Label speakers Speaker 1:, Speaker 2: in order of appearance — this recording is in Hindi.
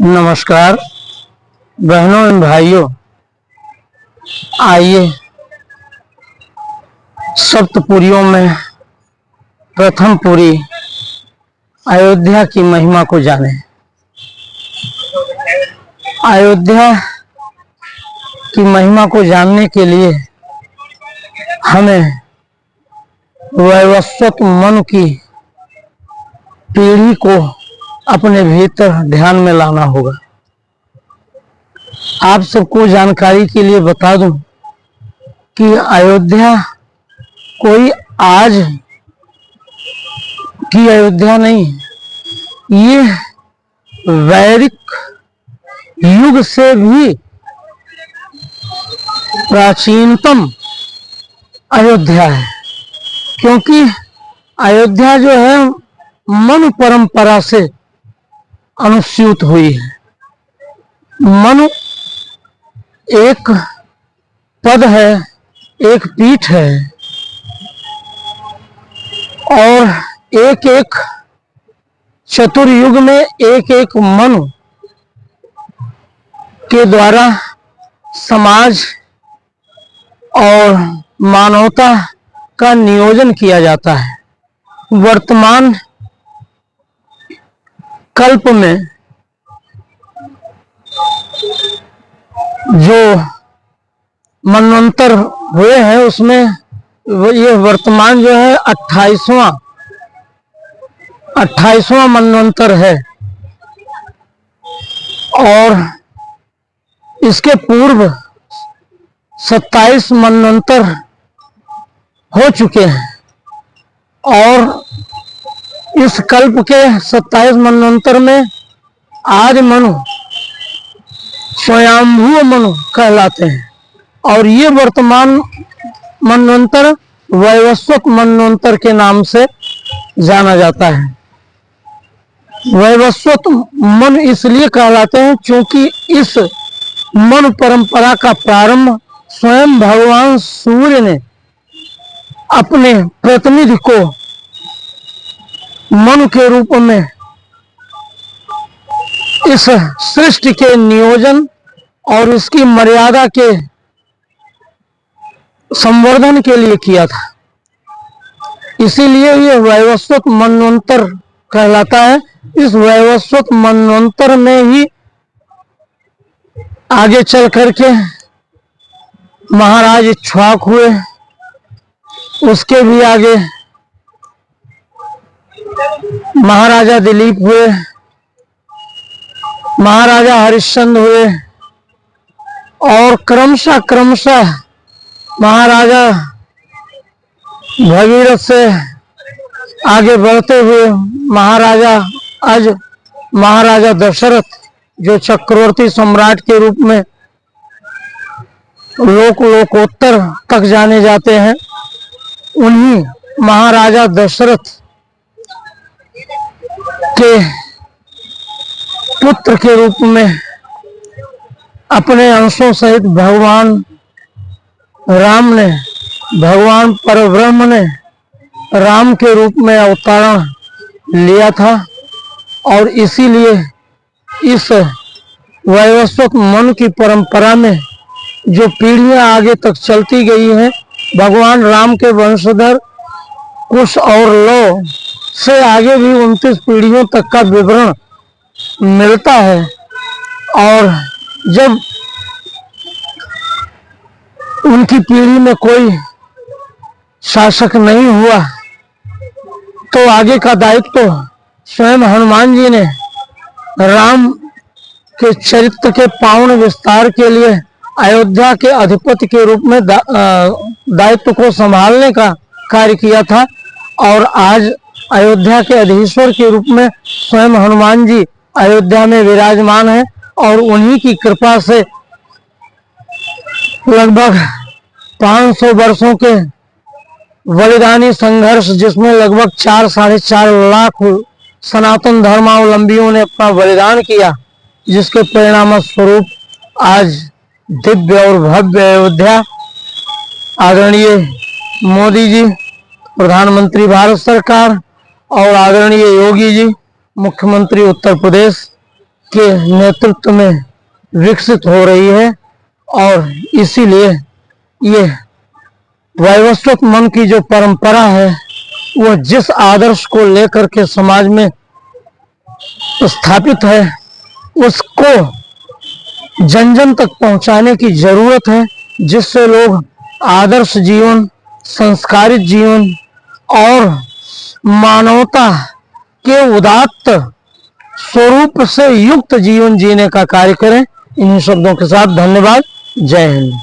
Speaker 1: नमस्कार बहनों एवं भाइयों, आइए सप्तपुरियों में प्रथम पुरी अयोध्या की महिमा को जानें। अयोध्या की महिमा को जानने के लिए हमें वैवस्वत मन की पीढ़ी को अपने भीतर ध्यान में लाना होगा। आप सबको जानकारी के लिए बता दूं कि अयोध्या कोई आज की अयोध्या नहीं, ये वैदिक युग से भी प्राचीनतम अयोध्या है। क्योंकि अयोध्या जो है मनु परंपरा से अनुस्यूत हुई है। मनु एक पद है, एक पीठ है और एक एक चतुर्युग में एक एक मनु के द्वारा समाज और मानवता का नियोजन किया जाता है। वर्तमान कल्प में जो मनवंतर हुए हैं उसमें ये वर्तमान जो है 28वां मनवंतर है और इसके पूर्व 27 मनवंतर हो चुके हैं और इस कल्प के 27 मनवंतर में आज मनु स्वयंभू मनु कहलाते हैं और ये वर्तमान मनवंतर वैवस्वत मनवंतर के नाम से जाना जाता है। वैवस्वत मन इसलिए कहलाते हैं क्योंकि इस मन परंपरा का प्रारंभ स्वयं भगवान सूर्य ने अपने प्रतिनिधि को मन के रूप में इस सृष्टि के नियोजन और इसकी मर्यादा के संवर्धन के लिए किया था। इसीलिए यह वैवस्वत मनवंतर कहलाता है। इस वैवस्वत मनवंतर में ही आगे चल करके महाराज इक्ष्वाकु हुए, उसके भी आगे महाराजा दिलीप हुए, महाराजा हरिश्चंद्र हुए और क्रमशः महाराजा भगीरथ से आगे बढ़ते हुए महाराजा दशरथ जो चक्रवर्ती सम्राट के रूप में लोकोत्तर तक जाने जाते हैं, उन्हीं महाराजा दशरथ के पुत्र के रूप में अपने अंशों सहित भगवान राम ने, भगवान परब्रह्म ने राम के रूप में अवतरण लिया था और इसीलिए इस वैवस्वत मन की परंपरा में जो पीढ़ियां आगे तक चलती गई हैं, भगवान राम के वंशधर कुश और लव से आगे भी 29 पीढ़ियों तक का विवरण मिलता है। और जब उनकी पीढ़ी में कोई शासक नहीं हुआ तो आगे का दायित्व स्वयं हनुमान जी ने राम के चरित्र के पावन विस्तार के लिए अयोध्या के अधिपति के रूप में दायित्व को संभालने का कार्य किया था और आज अयोध्या के अधीश्वर के रूप में स्वयं हनुमान जी अयोध्या में विराजमान है और उन्हीं की कृपा से लगभग 500 वर्षों के बलिदानी संघर्ष, जिसमें लगभग 4-4.5 लाख सनातन धर्मावलंबियों ने अपना बलिदान किया, जिसके परिणाम स्वरूप आज दिव्य और भव्य अयोध्या आदरणीय मोदी जी प्रधानमंत्री भारत सरकार और आदरणीय योगी जी मुख्यमंत्री उत्तर प्रदेश के नेतृत्व में विकसित हो रही है और इसीलिए ये वैवस्वत मन की जो परंपरा है वो जिस आदर्श को लेकर के समाज में स्थापित है उसको जन जन तक पहुंचाने की जरूरत है, जिससे लोग आदर्श जीवन, संस्कारित जीवन और मानवता के उदात्त स्वरूप से युक्त जीवन जीने का कार्य करें। इन्हीं शब्दों के साथ धन्यवाद। जय हिंद।